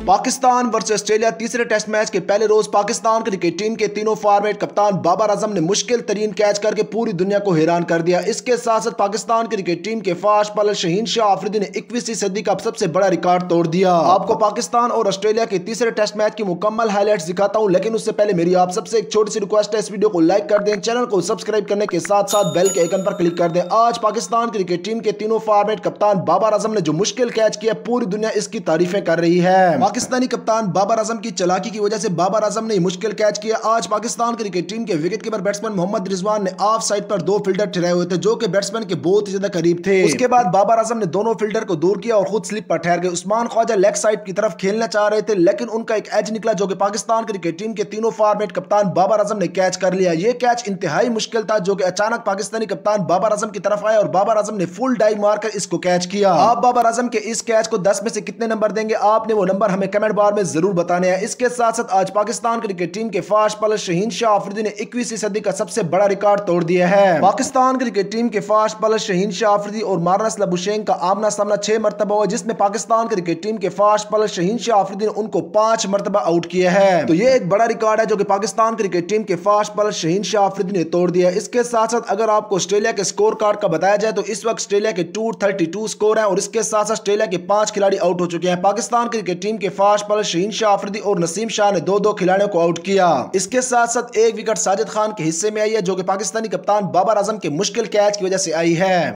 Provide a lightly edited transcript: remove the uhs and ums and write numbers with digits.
Pakistan versus Australia तीसरे test match के पहले रोज पाकिस्तान क्रिकेट टीम के तीनों फॉर्मेट कप्तान बाबर आजम ने मुश्किल तरीन कैच करके पूरी दुनिया को हैरान कर दिया। इसके साथ साथ पाकिस्तान क्रिकेट टीम के फास्ट बॉलर शहीन शाह आफरीदी ने 21वीं सदी का सबसे बड़ा रिकॉर्ड तोड़ दिया। आपको पाकिस्तान और ऑस्ट्रेलिया के तीसरे टेस्ट मैच की मुकम्मल हाईलाइट्स दिखाता हूं, लेकिन उससे पहले मेरी आप सबसे एक छोटी सी रिक्वेस्ट है, इस वीडियो को लाइक कर दें, चैनल को सब्सक्राइब करने के साथ साथ बेल के आइकन पर क्लिक कर दें। आज पाकिस्तान क्रिकेट टीम के तीनों फॉर्मेट कप्तान बाबर आजम ने जो मुश्किल कैच किया, पूरी दुनिया इसकी तारीफें कर रही है। पाकिस्तानी कप्तान बाबर आजम की चालाकी की वजह से बाबर आजम ने मुश्किल कैच किया। आज पाकिस्तान क्रिकेट टीम के wicket keeper batsman Mohammad Rizwan ने ऑफ साइड पर दो फील्डर ठहराए हुए थे, जो कि बैट्समैन के बहुत ही ज्यादा करीब थे। उसके बाद बाबर आजम ने दोनों फील्डर को दूर किया और खुद स्लिप पर ठहर गए। उस्मान ख्वाजा लेग साइड की तरफ खेलना चाह रहे थे, लेकिन उनका एक एज निकला जो कि पाकिस्तान क्रिकेट टीम के तीनों फॉर्मेट कप्तान बाबर आजम ने कैच कर लिया। यह कैच इंतहाई मुश्किल था, जो कि अचानक पाकिस्तानी कप्तान बाबर आजम की तरफ आया और बाबर आजम ने फुल डाइव मारकर इसको कैच किया। आप बाबर आजम के इस कैच को 10 में से कितने नंबर देंगे? आपने वो नंबर हमें कमेंट बार में जरूर बताने हैं। इसके साथ साथ आज पाकिस्तान क्रिकेट टीम के फास्ट बॉलर शहीन शाह आफरीदी ने 21वीं सदी का सबसे बड़ा रिकॉर्ड तोड़ दिया है। पाकिस्तान क्रिकेट टीम के फास्ट बॉलर शहीन शाह आफरीदी और मारनस लबुशेन का आमना सामना 6 मरतबा हुआ, जिसमें पाकिस्तान क्रिकेट टीम के फास्ट बॉलर शहीन शाह आफरीदी ने उनको 5 मरतबा आउट किया है। तो ये एक बड़ा रिकॉर्ड है जो कि पाकिस्तान क्रिकेट टीम के फास्ट बॉलर शहीन शाह आफरीदी ने तोड़ दिया। इसके साथ साथ अगर आपको ऑस्ट्रेलिया के स्कोर कार्ड का बताया जाए तो इस वक्त ऑस्ट्रेलिया के 232 स्कोर है और इसके साथ साथ ऑस्ट्रेलिया के 5 खिलाड़ी आउट हो चुके हैं। पाकिस्तान क्रिकेट टीम के फास्ट बॉलर शहीन शाह आफरीदी और नसीम शाह ने 2-2 खिलाड़ियों को आउट किया। इसके साथ साथ एक विकेट साजिद खान के हिस्से में आई है, जो कि पाकिस्तानी कप्तान बाबर आजम के मुश्किल कैच की वजह से आई है।